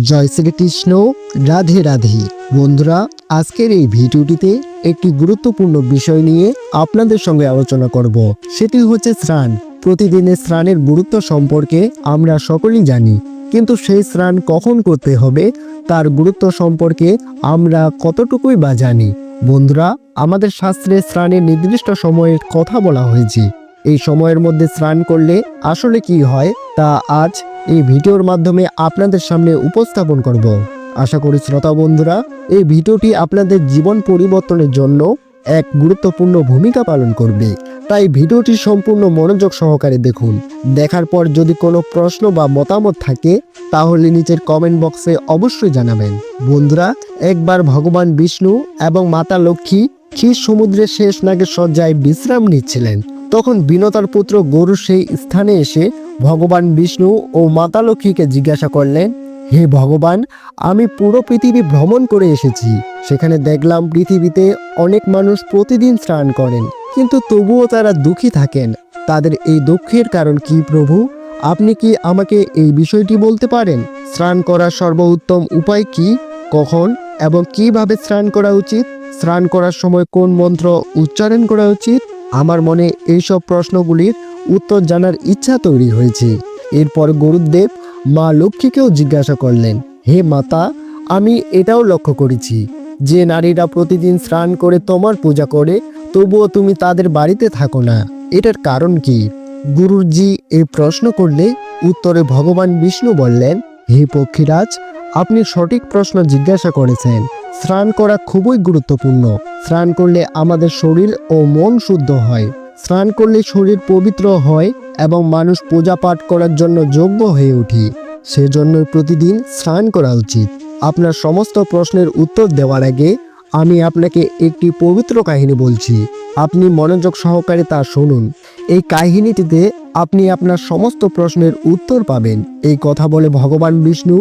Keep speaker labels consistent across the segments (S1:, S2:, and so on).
S1: জয় শ্রীকৃষ্ণ। রাধে রাধে। বন্ধুরা, আজকের এই ভিডিওটিতে একটি গুরুত্বপূর্ণ বিষয় নিয়ে আপনাদের সঙ্গে আলোচনা করব। সেটি হচ্ছে স্নান। প্রতিদিনের স্নানের গুরুত্ব সম্পর্কে আমরা সকলেই জানি, কিন্তু সেই স্নান কখন করতে হবে তার গুরুত্ব সম্পর্কে আমরা কতটুকুই বা জানি। বন্ধুরা, আমাদের শাস্ত্রে স্নানের নির্দিষ্ট সময়ের কথা বলা হয়েছে। এই সময়ের মধ্যে স্নান করলে আসলে কি হয় তা আজ এই ভিডিওর মাধ্যমে আপনাদের সামনে উপস্থাপন করব। আশা করি শ্রোতা বন্ধুরা, এই ভিডিওটি আপনাদের জীবন পরিবর্তনের জন্য এক গুরুত্বপূর্ণ ভূমিকা পালন করবে। তাই ভিডিওটি সম্পূর্ণ মনোযোগ সহকারে দেখুন। দেখার পর যদি কোনো প্রশ্ন বা মতামত থাকে তাহলে নিচের কমেন্ট বক্সে অবশ্যই জানাবেন। বন্ধুরা, একবার ভগবান বিষ্ণু এবং মাতা লক্ষ্মী ক্ষীর সমুদ্রের শেষ নাগের শয্যায় বিশ্রাম নিচ্ছিলেন। তখন বিনতার পুত্র গরু সেই স্থানে এসে ভগবান বিষ্ণু ও মাতা লক্ষ্মীকে জিজ্ঞাসা করলেন, হে ভগবান, আমি পুরো পৃথিবী ভ্রমণ করে এসেছি। সেখানে দেখলাম পৃথিবীতে অনেক মানুষ প্রতিদিন স্নান করেন, কিন্তু তবুও তারা দুঃখী থাকেন। তাদের এই দুঃখের কারণ কি প্রভু? আপনি কি আমাকে এই বিষয়টি বলতে পারেন? স্নান করার সর্বোত্তম উপায় কি? কখন এবং কিভাবে স্নান করা উচিত? স্নান করার সময় কোন মন্ত্র উচ্চারণ করা উচিত? আমার মনে এইসব প্রশ্নগুলির উত্তর জানার ইচ্ছা তৈরি হয়েছে। এরপর গুরুদেব মা লক্ষ্মীকেও জিজ্ঞাসা করলেন, হে মাতা, আমি এটাও লক্ষ্য করেছি যে নারীরা প্রতিদিন স্নান করে তোমার পূজা করে, তবুও তুমি তাদের বাড়িতে থাকো না। এটার কারণ কি? গুরুজি এই প্রশ্ন করলে উত্তরে ভগবান বিষ্ণু বললেন, হে পক্ষীরাজ, আপনি সঠিক প্রশ্ন জিজ্ঞাসা করেছেন। স্নান করা খুবই গুরুত্বপূর্ণ। স্নান করলে আমাদের শরীর ও মন শুদ্ধ হয়। স্নান করলে শরীর পবিত্র হয় এবং মানুষ পূজা পাঠ করার জন্য যোগ্য হয়ে ওঠে। সেজন্যই প্রতিদিন স্নান করা উচিত। আপনার সমস্ত প্রশ্নের উত্তর দেওয়ার আগে আমি আপনাকে একটি পবিত্র কাহিনী বলছি। আপনি মনোযোগ সহকারে তা শুনুন। এই কাহিনীটিতে আপনি আপনার সমস্ত প্রশ্নের উত্তর পাবেন। এই কথা বলে ভগবান বিষ্ণু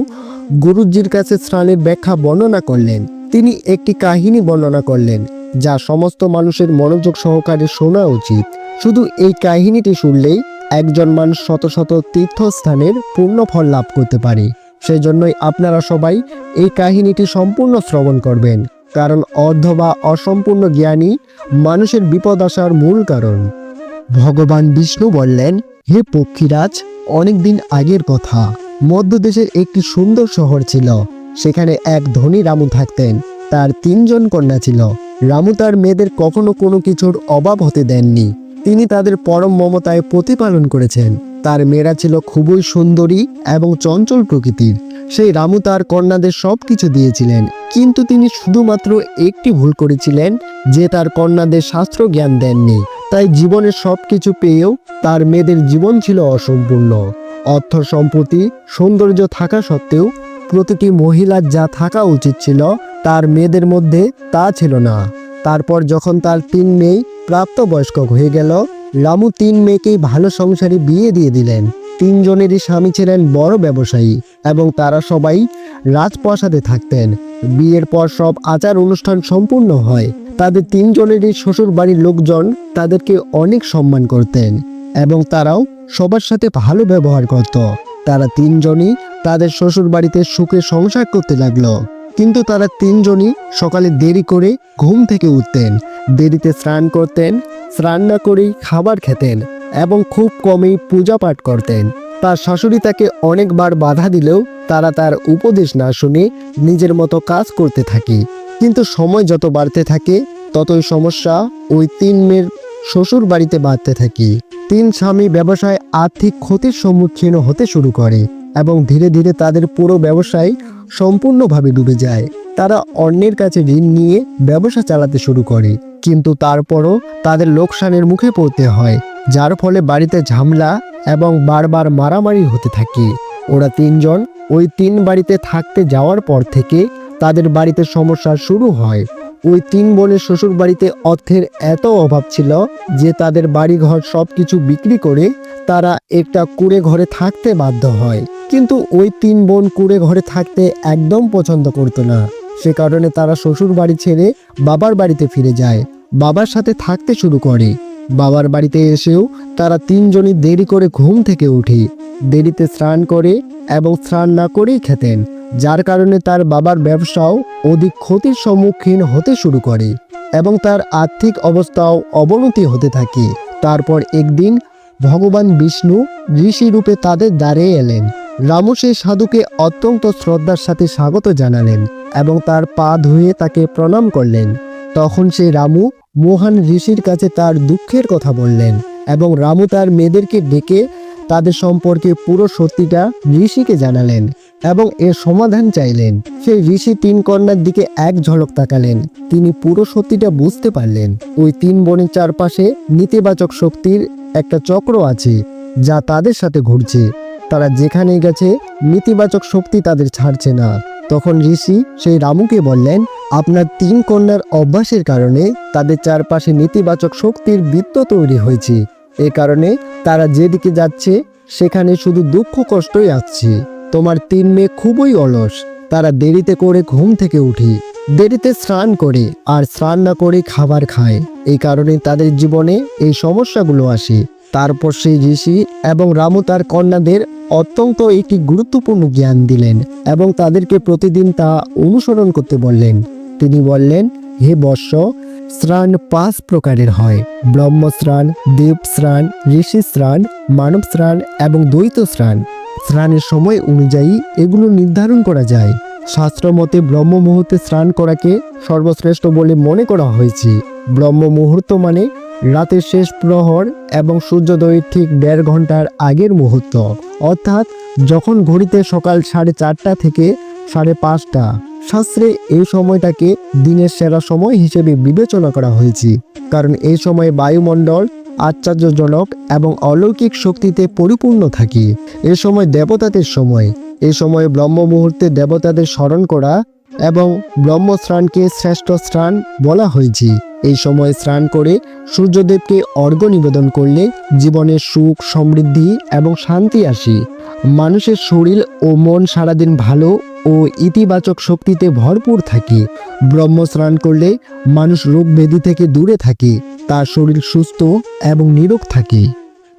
S1: গুরুজির কাছে স্নানের ব্যাখ্যা বর্ণনা করলেন। তিনি একটি কাহিনী বর্ণনা করলেন যা সমস্ত মানুষের মনোযোগ সহকারে শোনা উচিত। শুধু এই কাহিনীটি শুনলেই একজন মানুষ শত শত তীর্থস্থানের পূর্ণ ফল লাভ করতে পারে। সেই জন্যই আপনারা সবাই এই কাহিনীটি সম্পূর্ণ শ্রবণ করবেন, কারণ অর্ধ বা অসম্পূর্ণ জ্ঞানই মানুষের বিপদ আসার মূল কারণ। ভগবান বিষ্ণু বললেন, হে পক্ষীরাজ, অনেকদিন আগের কথা। মধ্যদেশের একটি সুন্দর শহর ছিল। সেখানে এক ধনী রামু থাকতেন। তার 3 জন কন্যা ছিল। রামু তার মেয়েদের কখনো কোনো কিছুর অভাব হতে দেননি। তিনি তাদের পরম মমতায় প্রতিপালন করেছেন। তার মেয়েরা ছিল খুবই সুন্দরী এবং চঞ্চল প্রকৃতির। সেই রামু তার কন্যাদের সব কিছু দিয়েছিলেন, কিন্তু তিনি শুধুমাত্র একটি ভুল করেছিলেন, যে তার কন্যাদের শাস্ত্র জ্ঞান দেননি। তাই জীবনের সব কিছু পেয়েও তার মেয়েদের জীবন ছিল অসম্পূর্ণ। অর্থ সম্পত্তি সৌন্দর্য থাকা সত্ত্বেও প্রতিটি মহিলার যা থাকা উচিত ছিল তার মেয়েদের মধ্যে তা ছিল না। তারপর যখন তার 3 মেয়ে প্রাপ্তবয়স্ক হয়ে গেল, রামু 3 মেয়েকেই ভালো সংসারে বিয়ে দিয়ে দিলেন। 3 জনেরই স্বামী ছিলেন বড় ব্যবসায়ী এবং তারা সবাই রাজপ্রাসাদে থাকতেন। বিয়ের পর সব আচার অনুষ্ঠান সম্পূর্ণ হয়। তাদের 3 জনেরই শ্বশুর বাড়ির লোকজন তাদেরকে অনেক সম্মান করতেন এবং তারাও সবার সাথে ভালো ব্যবহার করত। তারা 3 জনই তাদের শ্বশুর বাড়িতে সুখে সংসার করতে লাগলো। কিন্তু তারা 3 জনই সকালে দেরি করে ঘুম থেকে উঠতেন, দেরিতে স্নান করতেন, স্নান না করেই খাবার খেতেন এবং খুব কমই পূজা পাঠ করতেন। তার শাশুড়ি তাকে অনেকবার বাধা দিলেও তারা তার উপদেশ না শুনে নিজের মতো কাজ করতে থাকে। কিন্তু সময় যত বাড়তে থাকে ততই সমস্যা ওই 3 মেয়ের শ্বশুর বাড়িতে বাড়তে থাকে। 3 স্বামী ব্যবসায় আর্থিক ক্ষতির সম্মুখীন হতে শুরু করে এবং ধীরে ধীরে তাদের পুরো ব্যবসায় সম্পূর্ণভাবে ডুবে যায়। তারা অন্যের কাছে ঋণ নিয়ে ব্যবসা চালাতে শুরু করে, কিন্তু তারপরও তাদের লোকসানের মুখে পড়তে হয়, যার ফলে বাড়িতে ঝামেলা এবং বারবার মারামারি হতে থাকে। ওরা 3 জন ওই 3 বাড়িতে থাকতে যাওয়ার পর থেকে তাদের বাড়িতে সমস্যা শুরু হয়। ওই 3 বোনের শ্বশুর বাড়িতে অর্থের এত অভাব ছিল যে তাদের বাড়িঘর সবকিছু বিক্রি করে তারা একটা কুঁড়ে ঘরে থাকতে বাধ্য হয়। কিন্তু ওই 3 বোন কুঁড়ে ঘরে থাকতে একদম পছন্দ করতো না। সে কারণে তারা শ্বশুর বাড়ি ছেড়ে বাবার বাড়িতে ফিরে যায়, বাবার সাথে থাকতে শুরু করে। বাবার বাড়িতে এসেও তারা 3 জনই দেরি করে ঘুম থেকে উঠে, দেরিতে স্নান করে এবং স্নান না করেই খেতেন। যার কারণে তার বাবার ব্যবসাও অধিক ক্ষতির সম্মুখীন হতে শুরু করে এবং তার আর্থিক অবস্থাও অবনতি হতে থাকে। তারপর একদিন ভগবান বিষ্ণু ঋষি রূপে তাদের দ্বারে এলেন। রামু সেই সাধুকে অত্যন্ত শ্রদ্ধার সাথে স্বাগত জানালেন এবং তার পা ধুয়ে তাকে প্রণাম করলেন। তখন সেই রামু মহান ঋষির কাছে তার দুঃখের কথা বললেন এবং রামু তার মেয়েদেরকে ডেকে তাদের সম্পর্কে পুরো সত্যিটা ঋষিকে জানালেন এবং এর সমাধান চাইলেন। সেই ঋষি 3 কন্যার দিকে এক ঝলক তাকালেন। তিনি পুরো সত্যিটা বুঝতে পারলেন। ওই 3 বোনের চারপাশে নেতিবাচক শক্তির একটা চক্র আছে যা তাদের সাথে ঘুরছে। তারা যেখানেই গেছে নেতিবাচক শক্তি তাদের ছাড়ছে না। তখন ঋষি সেই রামুকে বললেন, আপনার 3 কন্যার অভ্যাসের কারণে তাদের চারপাশে নেতিবাচক শক্তির বৃত্ত তৈরি হয়েছে। এ কারণে তারা যেদিকে যাচ্ছে সেখানে শুধু দুঃখ কষ্টই আসছে। তোমার 3 মেয়ে খুবই অলস। তারা দেরিতে করে ঘুম থেকে উঠে, দেরিতে স্নান করে আর স্নান না করে খাবার খায়। এই কারণে তাদের জীবনে এই সমস্যাগুলো আসে। তারপর সেই ঋষি এবং রামু তার কন্যাদের অত্যন্ত একটি গুরুত্বপূর্ণ জ্ঞান দিলেন এবং তাদেরকে প্রতিদিন তা অনুসরণ করতে বললেন। তিনি বললেন, হে বৎস, স্নান 5 প্রকারের হয়: ব্রহ্ম স্নান, দেব স্নান, ঋষি স্নান, মানব স্নান এবং দ্বৈত স্নান। স্নানের সময় অনুযায়ী এগুলো নির্ধারণ করা যায়। শাস্ত্র মতে ব্রহ্ম মুহূর্তে স্নান করাকে সর্বশ্রেষ্ঠ বলে মনে করা হয়েছে। ব্রহ্ম মুহূর্ত মানে রাতের শেষ প্রহর এবং সূর্যোদয়ের ঠিক 1.5 ঘন্টার আগের মুহূর্ত, অর্থাৎ যখন ঘড়িতে সকাল 4:30 থেকে 5:30। শাস্ত্রে এই সময়টাকে দিনের সেরা সময় হিসেবে বিবেচনা করা হয়েছে, কারণ এই সময়ে বায়ুমণ্ডল আশ্চর্যজনক এবং অলৌকিক শক্তিতে পরিপূর্ণ থাকে। এই সময় দেবতাদের সময়। এই সময়ে ব্রহ্ম মুহূর্তে দেবতাদের স্মরণ করা এবং ব্রহ্ম স্নানকে শ্রেষ্ঠ স্নান বলা হয়েছে। এই সময়ে স্নান করে সূর্যদেবকে অর্ঘ্য নিবেদন করলে জীবনে সুখ, সমৃদ্ধি এবং শান্তি আসে। মানুষের শরীর ও মন সারাদিন ভালো ও ইতিবাচক শক্তিতে ভরপুর থাকে। ব্রহ্ম স্নান করলে মানুষ রোগ ব্যাধি থেকে দূরে থাকে, তার শরীর সুস্থ এবং নিরোগ থাকে।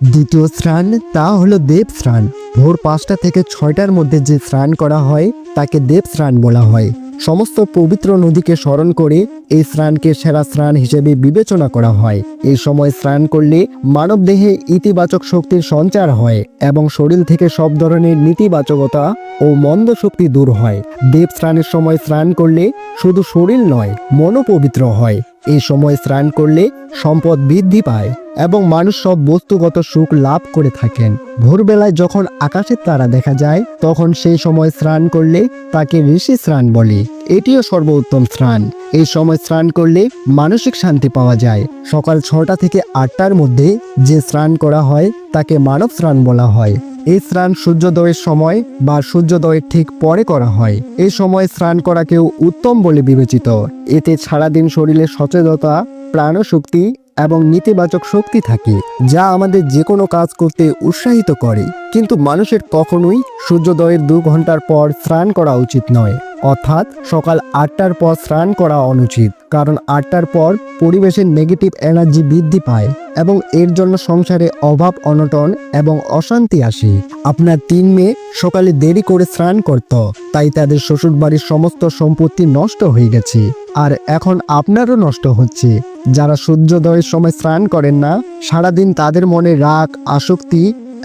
S1: দ্বিতীয় স্নান তা হলো দেব স্নান। ভোর 5টা থেকে 6টার মধ্যে যে স্নান করা হয় তাকে দেব স্নান বলা হয়। সমস্ত পবিত্র নদীকে স্মরণ করে এই স্নানকে সেরা স্নান হিসেবে বিবেচনা করা হয়। এই সময় স্নান করলে মানব দেহে ইতিবাচক শক্তির সঞ্চার হয় এবং শরীর থেকে সব ধরনের নেতিবাচকতা ও মন্দ শক্তি দূর হয়। দেব স্নানের সময় স্নান করলে শুধু শরীর নয়, মনও পবিত্র হয়। এই সময় স্নান করলে সম্পদ বৃদ্ধি পায় এবং মানুষ সব বস্তুগত সুখ লাভ করে থাকেন। ভোরবেলায় যখন আকাশের তারা দেখা যায় তখন সেই সময় স্নান করলে তাকে ঋষি স্নান বলে। এটিও সর্বোত্তম স্নান। এই সময় স্নান করলে মানসিক শান্তি পাওয়া যায়। সকাল 6টা থেকে 8টার মধ্যে যে স্নান করা হয় তাকে মানব স্নান বলা হয়। এই স্নান সূর্যোদয়ের সময় বা সূর্যোদয়ের ঠিক পরে করা হয়। এই সময় স্নান করাকেও উত্তম বলে বিবেচিত। এতে সারাদিন শরীরে সচেতনতা, প্রাণশক্তি এবং নেতিবাচক শক্তি থাকে, যা আমাদের যে কোনো কাজ করতে উৎসাহিত করে। কিন্তু মানুষের কখনোই সূর্যোদয়ের 2 ঘন্টার পর স্নান করা উচিত নয়, অর্থাৎ সকাল 8টার পর স্নান করা অনুচিত, কারণ 8টার পর পরিবেশের নেগেটিভ এনার্জি বৃদ্ধি পায় এবং এর জন্য সংসারে অভাব, অনটন এবং অশান্তি আসে। আপনার 3 মেয়ে সকালে দেরি করে স্নান করত, তাই তাদের শ্বশুরবাড়ির সমস্ত সম্পত্তি নষ্ট হয়ে গেছে, আর এখন আপনারও নষ্ট হচ্ছে। যারা সূর্যোদয়ের সময় স্নান করেন না, সারাদিন তাদের মনে রাগ, আসক্তি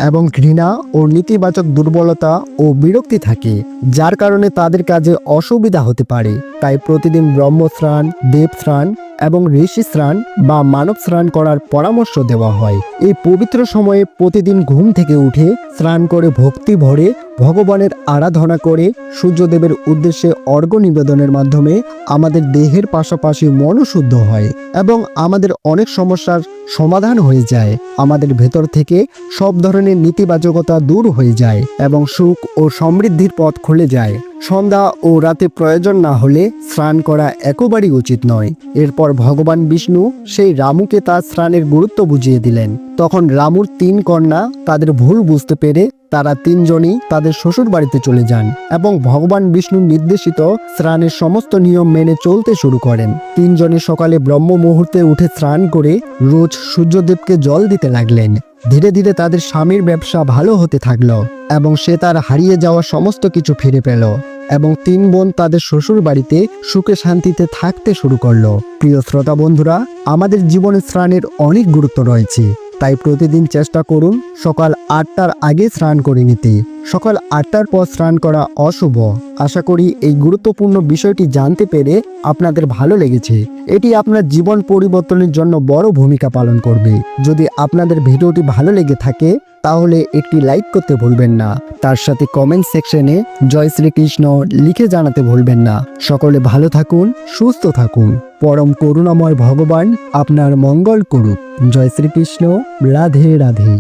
S1: এবং ঘৃণা ও নেতিবাচক দুর্বলতা ও বিরক্তি থাকে, যার কারণে তাদের কাজে অসুবিধা হতে পারে। তাই প্রতিদিন ব্রহ্ম স্নান, দেব স্নান এবং ঋষি স্নান বা মানব স্নান করার পরামর্শ দেওয়া হয়। এই পবিত্র সময়ে প্রতিদিন ঘুম থেকে উঠে স্নান করে ভক্তি ভরে ভগবানের আরাধনা করে সূর্যদেবের উদ্দেশ্যে অর্ঘ্য নিবেদনের মাধ্যমে আমাদের দেহের পাশাপাশি মনও শুদ্ধ হয় এবং আমাদের অনেক সমস্যার সমাধান হয়ে যায়। আমাদের ভেতর থেকে সব ধরনের নেতিবাচকতা দূর হয়ে যায় এবং সুখ ও সমৃদ্ধির পথ খুলে যায়। সন্ধ্যা ও রাতে প্রয়োজন না হলে স্নান করা একেবারেই উচিত নয়। এরপর ভগবান বিষ্ণু সেই রামুকে তার স্নানের গুরুত্ব বুঝিয়ে দিলেন। তখন রামুর 3 কন্যা তাদের ভুল বুঝতে পেরে তারা 3 জনই তাদের শ্বশুর বাড়িতে চলে যান এবং ভগবান বিষ্ণুর নির্দেশিত স্নানের সমস্ত নিয়ম মেনে চলতে শুরু করেন। 3 জনে সকালে ব্রহ্ম মুহূর্তে উঠে স্নান করে রোজ সূর্যদেবকে জল দিতে লাগলেন। ধীরে ধীরে তাদের স্বামীর ব্যবসা ভালো হতে থাকলো এবং সে তার হারিয়ে যাওয়া সমস্ত কিছু ফিরে পেল। এবং 3 বোন তাদের শ্বশুর বাড়িতে সুখে শান্তিতে থাকতে শুরু করলো। প্রিয় শ্রোতা বন্ধুরা, আমাদের জীবনে স্নানের অনেক গুরুত্ব রয়েছে, তাই প্রতিদিন চেষ্টা করুন সকাল 8টার আগে স্নান করে নিতে। সকাল 8টার পর স্নান করা অশুভ। আশা করি এই গুরুত্বপূর্ণ বিষয়টি জানতে পেরে আপনাদের ভালো লেগেছে। এটি আপনার জীবন পরিবর্তনের জন্য বড় ভূমিকা পালন করবে। যদি আপনাদের ভিডিওটি ভালো লেগে থাকে তাহলে একটি লাইক করতে ভুলবেন না, তার সাথে কমেন্ট সেকশনে জয় শ্রীকৃষ্ণ লিখে জানাতে ভুলবেন না। সকলে ভালো থাকুন, সুস্থ থাকুন। পরম করুণাময় ভগবান আপনার মঙ্গল করুক। জয় শ্রীকৃষ্ণ। রাধে রাধে।